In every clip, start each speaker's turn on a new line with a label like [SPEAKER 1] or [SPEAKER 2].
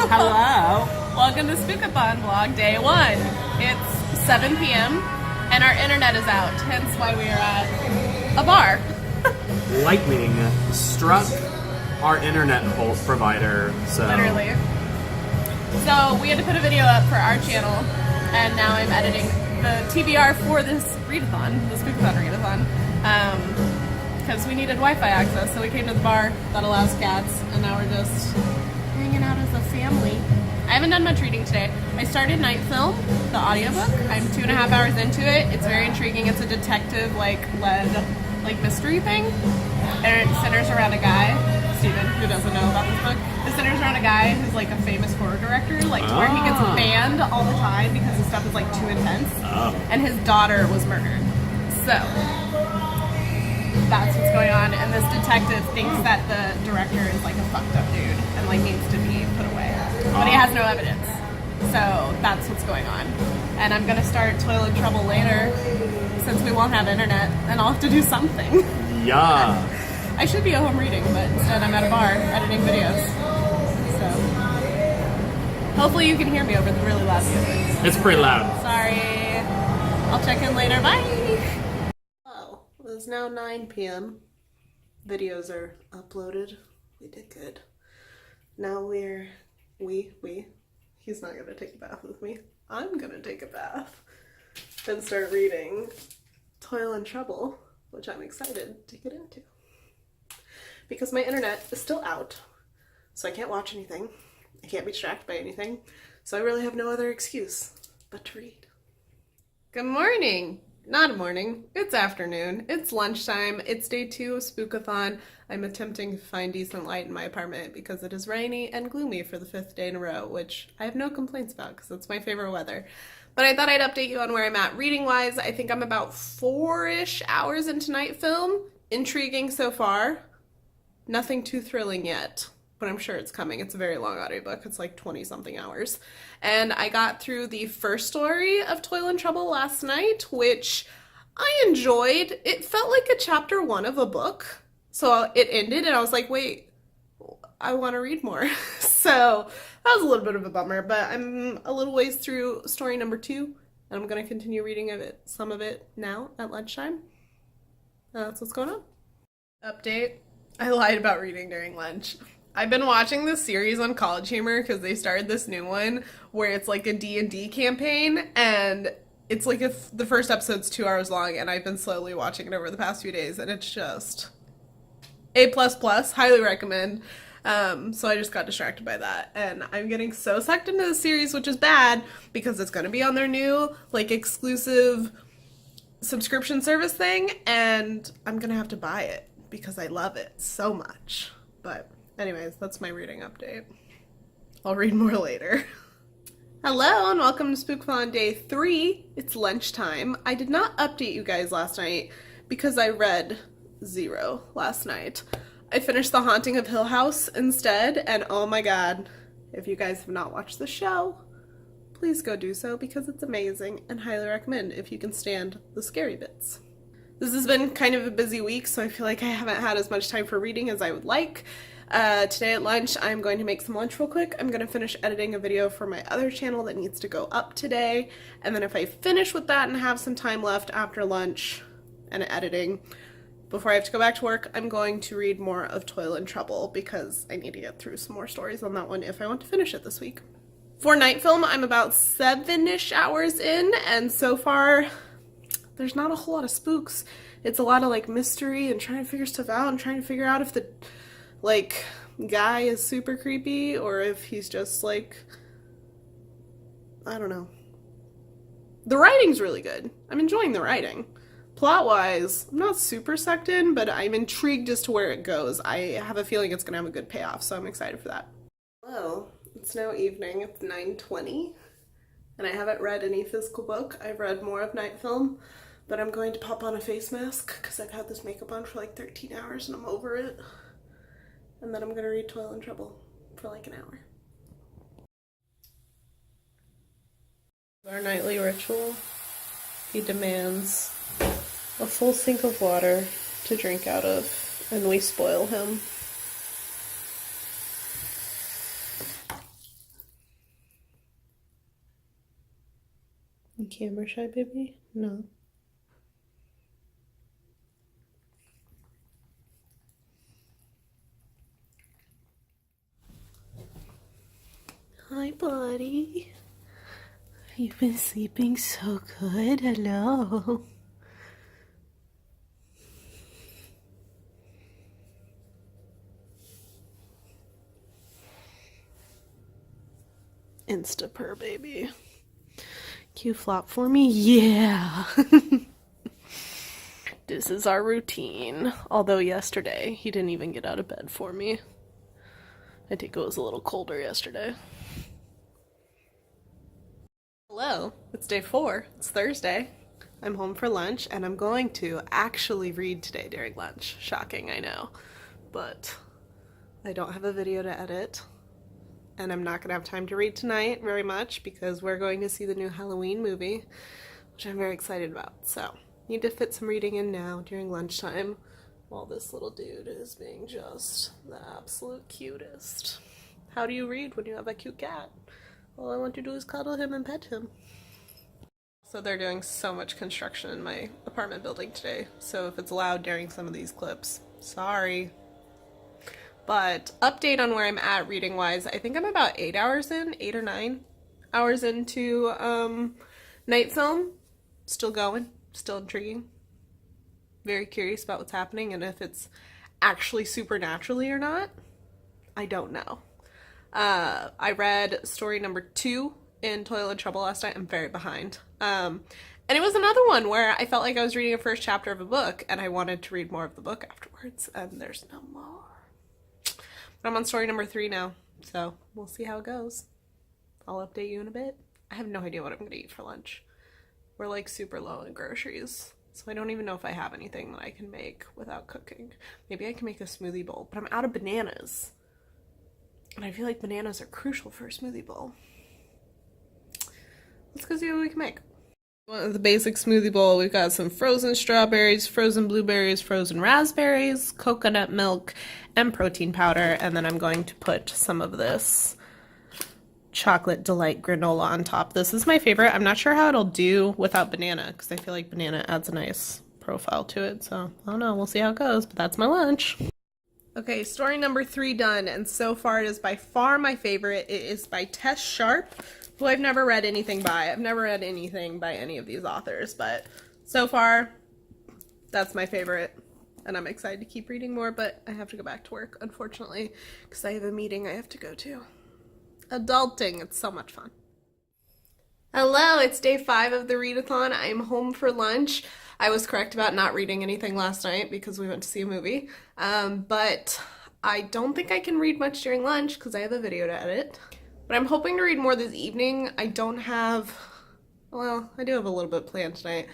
[SPEAKER 1] Hello.
[SPEAKER 2] Welcome to Spookathon vlog day 1. It's 7 p.m. and our internet is out, hence why we are at a bar.
[SPEAKER 1] Lightning struck our internet provider, so...
[SPEAKER 2] Literally. So we had to put a video up for our channel, and now I'm editing the TBR for this readathon, the Spookathon readathon, because we needed Wi-Fi access, so we came to the bar that allows cats, and now we're just hanging out as a family. I haven't done much reading today. I started Night Film, the audiobook. I'm 2.5 hours into it. It's very intriguing. It's a detective led mystery thing. And it centers around a guy, Steven, who doesn't know about this book. It centers around a guy who's like a famous horror director, to where he gets banned all the time because his stuff is too intense. And his daughter was murdered. So that's what's going on. And this detective thinks that the director is a fucked up dude and needs to be put away. But he has no evidence. So that's what's going on. And I'm gonna start Toilet Trouble later since we won't have internet and I'll have to do something.
[SPEAKER 1] Yeah.
[SPEAKER 2] I should be at home reading, but instead I'm at a bar editing videos. So hopefully you can hear me over the really loud music.
[SPEAKER 1] It's pretty loud.
[SPEAKER 2] Sorry. I'll check in later. Bye. Oh, it's now 9 p.m. Videos are uploaded. We did good. Now he's not gonna take a bath with me. I'm gonna take a bath and start reading Toil and Trouble, which I'm excited to get into. Because my internet is still out, so I can't watch anything. I can't be distracted by anything, so I really have no other excuse but to read. Good morning! Not morning, it's afternoon, it's lunchtime, it's day 2 of Spookathon. I'm attempting to find decent light in my apartment because it is rainy and gloomy for the 5th day in a row, which I have no complaints about because it's my favorite weather. But I thought I'd update you on where I'm at reading-wise. I think I'm about 4-ish hours into Night Film. Intriguing so far. Nothing too thrilling yet, but I'm sure it's coming. It's a very long audiobook. It's 20-something hours. And I got through the first story of Toil and Trouble last night, which I enjoyed. It felt like a chapter 1 of a book. So it ended and I was like, wait, I want to read more. So that was a little bit of a bummer, but I'm a little ways through story number 2, and I'm going to continue reading some of it now at lunchtime. That's what's going on. Update. I lied about reading during lunch. I've been watching this series on College Humor because they started this new one where it's a D&D campaign, and it's the first episode's 2 hours long, and I've been slowly watching it over the past few days, and it's just A++, highly recommend. So I just got distracted by that, and I'm getting so sucked into the series, which is bad because it's going to be on their new exclusive subscription service thing, and I'm gonna have to buy it because I love it so much. But anyways, that's my reading update. I'll read more later. Hello and welcome to Spookathon Day 3. It's lunchtime. I did not update you guys last night because I read 0 last night. I finished The Haunting of Hill House instead, and oh my god, if you guys have not watched the show, please go do so because it's amazing and highly recommend if you can stand the scary bits. This has been kind of a busy week, so I feel like I haven't had as much time for reading as I would like. Today at lunch, I'm going to make some lunch real quick. I'm going to finish editing a video for my other channel that needs to go up today, and then if I finish with that and have some time left after lunch and editing, before I have to go back to work, I'm going to read more of Toil and Trouble because I need to get through some more stories on that one if I want to finish it this week. For Night Film, I'm about 7-ish hours in, and so far, there's not a whole lot of spooks. It's a lot of mystery and trying to figure stuff out and trying to figure out if the guy is super creepy or if he's just I don't know. The writing's really good. I'm enjoying the writing. Plot-wise, I'm not super sucked in, but I'm intrigued as to where it goes. I have a feeling it's going to have a good payoff, so I'm excited for that. Hello, it's now evening. It's 9:20, and I haven't read any physical book. I've read more of Night Film, but I'm going to pop on a face mask because I've had this makeup on for 13 hours and I'm over it. And then I'm going to read Toil and Trouble for an hour. Our nightly ritual, he demands a full sink of water to drink out of, and we spoil him. Camera shy, baby? No. Hi, buddy. You've been sleeping so good. Hello. Instapurr, baby. Cue flop for me? Yeah. This is our routine. Although yesterday, he didn't even get out of bed for me. I think it was a little colder yesterday. Hello, it's day 4. It's Thursday. I'm home for lunch, and I'm going to actually read today during lunch. Shocking, I know. But I don't have a video to edit, and I'm not going to have time to read tonight very much because we're going to see the new Halloween movie, which I'm very excited about. So, need to fit some reading in now during lunchtime while this little dude is being just the absolute cutest. How do you read when you have a cute cat? All I want to do is cuddle him and pet him. So they're doing so much construction in my apartment building today, so if it's loud during some of these clips, sorry. But update on where I'm at reading wise, I think I'm about 8 hours in, 8 or 9 hours into Night Film. Still going, still intriguing. Very curious about what's happening and if it's actually supernaturally or not. I don't know. I read story number 2 in Untitled Chapter last night. I'm very behind. And it was another one where I felt like I was reading a first chapter of a book and I wanted to read more of the book afterwards, and there's no more. But I'm on story number 3 now, so we'll see how it goes. I'll update you in a bit. I have no idea what I'm gonna eat for lunch. We're like super low in groceries, so I don't even know if I have anything that I can make without cooking. Maybe I can make a smoothie bowl, but I'm out of bananas. And I feel like bananas are crucial for a smoothie bowl. Let's go see what we can make. The basic smoothie bowl, we've got some frozen strawberries, frozen blueberries, frozen raspberries, coconut milk, and protein powder. And then I'm going to put some of this chocolate delight granola on top. This is my favorite. I'm not sure how it'll do without banana because I feel like banana adds a nice profile to it. So I don't know. We'll see how it goes, but that's my lunch. Okay, story number 3 done, and so far it is by far my favorite. It is by Tess Sharp, who I've never read anything by. I've never read anything by any of these authors, but so far, that's my favorite, and I'm excited to keep reading more, but I have to go back to work, unfortunately, because I have a meeting I have to go to. Adulting, it's so much fun. Hello, it's day 5 of the readathon. I'm home for lunch. I was correct about not reading anything last night because we went to see a movie, but I don't think I can read much during lunch because I have a video to edit. But I'm hoping to read more this evening. I don't have, well, I do have a little bit planned tonight.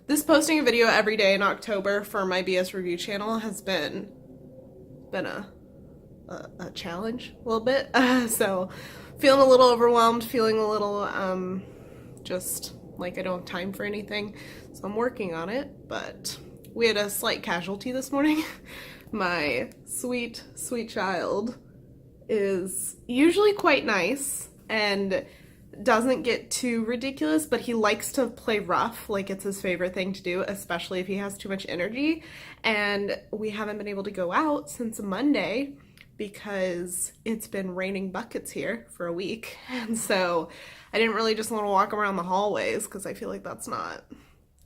[SPEAKER 2] This posting a video every day in October for my BS review channel has been a challenge a little bit. So feeling a little overwhelmed, feeling a little just like I don't have time for anything. So I'm working on it, but we had a slight casualty this morning. My sweet, sweet child is usually quite nice and doesn't get too ridiculous, but he likes to play rough, like it's his favorite thing to do, especially if he has too much energy. And we haven't been able to go out since Monday because it's been raining buckets here for a week. And so I didn't really just want to walk around the hallways because I feel like that's not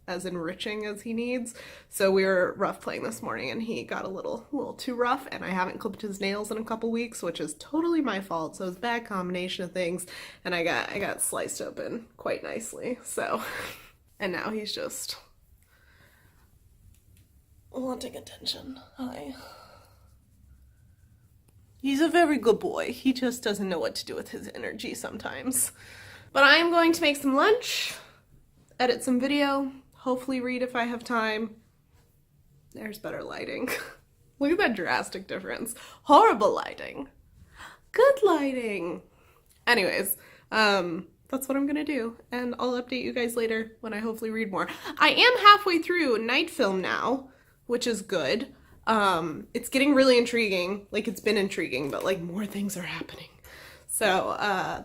[SPEAKER 2] as enriching as he needs. So we were rough playing this morning and he got a little too rough, and I haven't clipped his nails in a couple weeks, which is totally my fault. So it's a bad combination of things, and I got sliced open quite nicely. So, and now he's just wanting attention. Hi. He's a very good boy. He just doesn't know what to do with his energy sometimes. But I am going to make some lunch, edit some video, hopefully read if I have time. There's better lighting. Look at that drastic difference. Horrible lighting. Good lighting. Anyways, that's what I'm gonna do, and I'll update you guys later when I hopefully read more. I am halfway through Night Film now, which is good. It's getting really intriguing. Like, it's been intriguing, but like more things are happening. So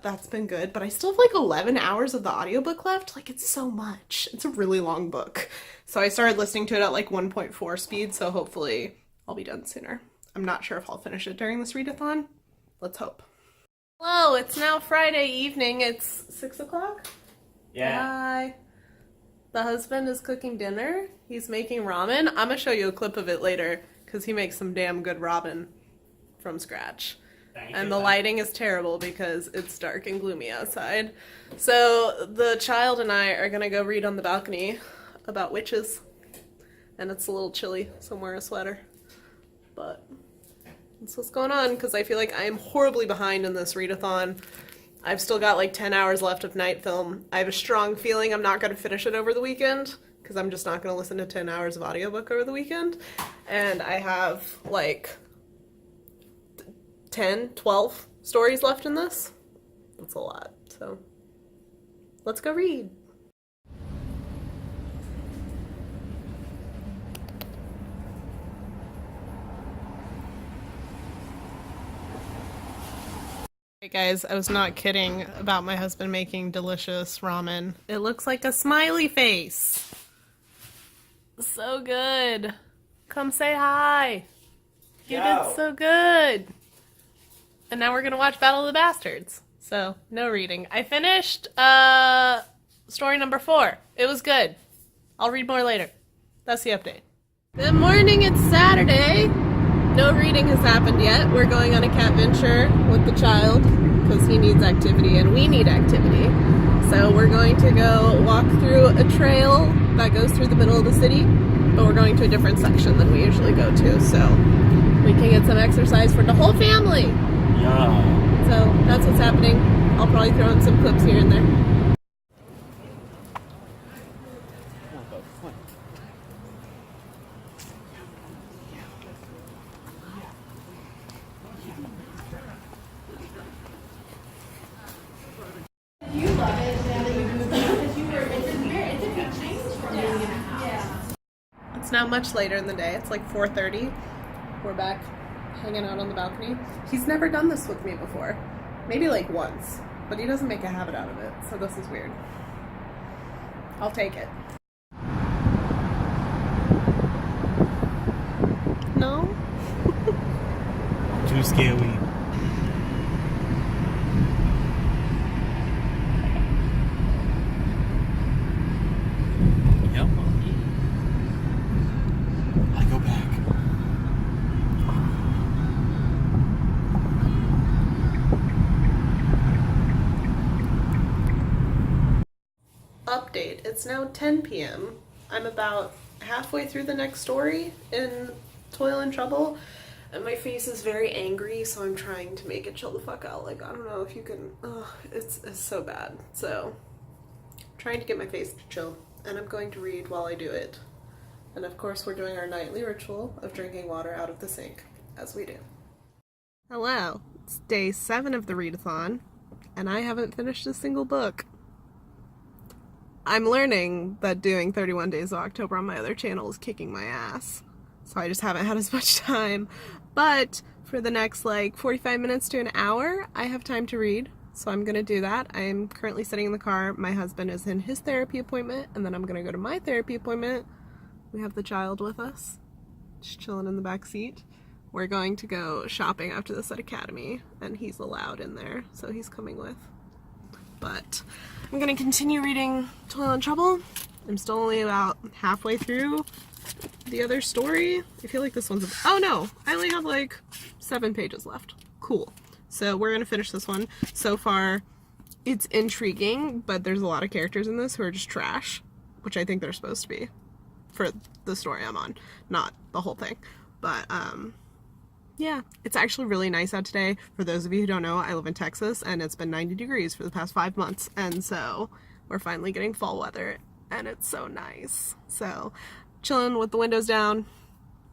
[SPEAKER 2] that's been good, but I still have like 11 hours of the audiobook left. Like, it's so much. It's a really long book. So I started listening to it at like 1.4 speed, so hopefully I'll be done sooner. I'm not sure if I'll finish it during this readathon. Let's hope. Hello, it's now Friday evening. It's 6 o'clock.
[SPEAKER 1] Yeah.
[SPEAKER 2] Hi. The husband is cooking dinner. He's making ramen. I'm gonna show you a clip of it later because he makes some damn good ramen from scratch. And the lighting is terrible because it's dark and gloomy outside. So the child and I are gonna go read on the balcony about witches. And it's a little chilly, so I'm wearing a sweater. But that's what's going on because I feel like I am horribly behind in this readathon. I've still got like 10 hours left of night film. I have a strong feeling I'm not gonna finish it over the weekend because I'm just not gonna listen to 10 hours of audiobook over the weekend. And I have like 10, 12 stories left in this. That's a lot. So let's go read. Hey guys, I was not kidding about my husband making delicious ramen. It looks like a smiley face. So good. Come say hi. You did so good. And now we're gonna watch Battle of the Bastards. So, no reading. I finished story number 4. It was good. I'll read more later. That's the update. Good morning, it's Saturday. No reading has happened yet. We're going on a cat venture with the child because he needs activity and we need activity. So we're going to go walk through a trail that goes through the middle of the city, but we're going to a different section than we usually go to, so we can get some exercise for the whole family.
[SPEAKER 1] Yeah.
[SPEAKER 2] So that's what's happening. I'll probably throw in some clips here and there. It's now much later in the day. It's like 4:30. We're back hanging out on the balcony. He's never done this with me before. Maybe like once, but he doesn't make a habit out of it, so this is weird. I'll take it. No?
[SPEAKER 1] Too scary. Yep. I go back.
[SPEAKER 2] Update. It's now 10 p.m. I'm about halfway through the next story in Toil and Trouble, and my face is very angry, so I'm trying to make it chill the fuck out. Like, I don't know if you can... it's so bad. So, trying to get my face to chill, and I'm going to read while I do it. And of course, we're doing our nightly ritual of drinking water out of the sink, as we do. Hello. It's day 7 of the readathon, and I haven't finished a single book. I'm learning that doing 31 Days of October on my other channel is kicking my ass. So I just haven't had as much time. But for the next like 45 minutes to an hour, I have time to read. So I'm gonna do that. I'm currently sitting in the car. My husband is in his therapy appointment, and then I'm gonna go to my therapy appointment. We have the child with us, just chilling in the back seat. We're going to go shopping after this at Academy, and he's allowed in there, so he's coming with. But I'm gonna continue reading Toil and Trouble. I'm still only about halfway through the other story. I feel like this one's... oh no! I only have like 7 pages left. Cool. So we're gonna finish this one. So far, it's intriguing, but there's a lot of characters in this who are just trash, which I think they're supposed to be for the story I'm on, not the whole thing. But, yeah, it's actually really nice out today. For those of you who don't know, I live in Texas, and it's been 90 degrees for the past 5 months, and so we're finally getting fall weather, and it's so nice. So, chilling with the windows down,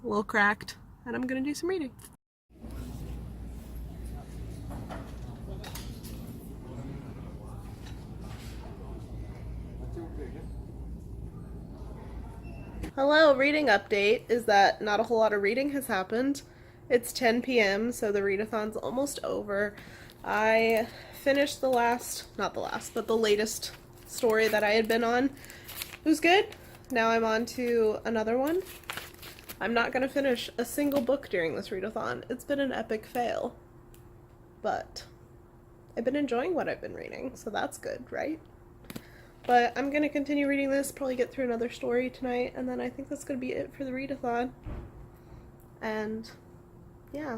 [SPEAKER 2] a little cracked, and I'm gonna do some reading. Hello, reading update is that not a whole lot of reading has happened. It's 10 p.m., so the readathon's almost over. I finished the latest story that I had been on. It was good. Now I'm on to another one. I'm not going to finish a single book during this readathon. It's been an epic fail. But I've been enjoying what I've been reading, so that's good, right? But I'm going to continue reading this, probably get through another story tonight, and then I think that's going to be it for the readathon. And yeah.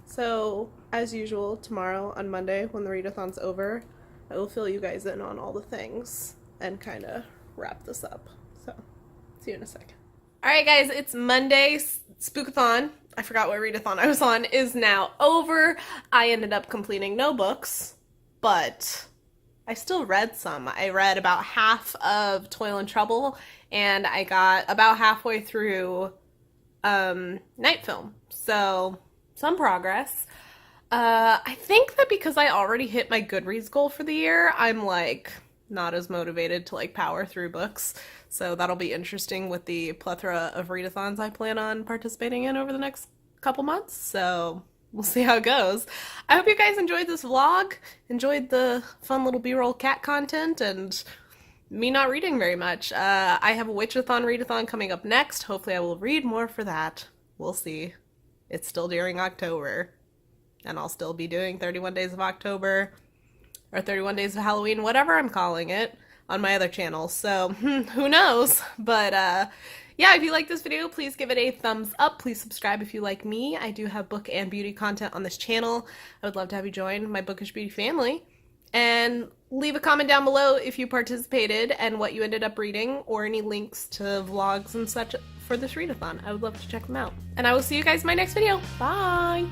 [SPEAKER 2] So, as usual, tomorrow on Monday, when the readathon's over, I will fill you guys in on all the things and kind of wrap this up. So, see you in a second. Alright guys, it's Monday. Spookathon, I forgot what readathon I was on, is now over. I ended up completing no books, but I still read some. I read about half of Toil and Trouble, and I got about halfway through Night Film. So, some progress. I think that because I already hit my Goodreads goal for the year, I'm like not as motivated to like power through books. So that'll be interesting with the plethora of readathons I plan on participating in over the next couple months. So we'll see how it goes. I hope you guys enjoyed this vlog, enjoyed the fun little B-roll cat content, and me not reading very much. I have a Witchathon readathon coming up next. Hopefully I will read more for that. We'll see. It's still during October, and I'll still be doing 31 Days of October, or 31 Days of Halloween, whatever I'm calling it, on my other channel. So, who knows? But, yeah, if you like this video, please give it a thumbs up. Please subscribe if you like me. I do have book and beauty content on this channel. I would love to have you join my Bookish Beauty family. And leave a comment down below if you participated and what you ended up reading, or any links to vlogs and such for this readathon. I would love to check them out. And I will see you guys in my next video. Bye!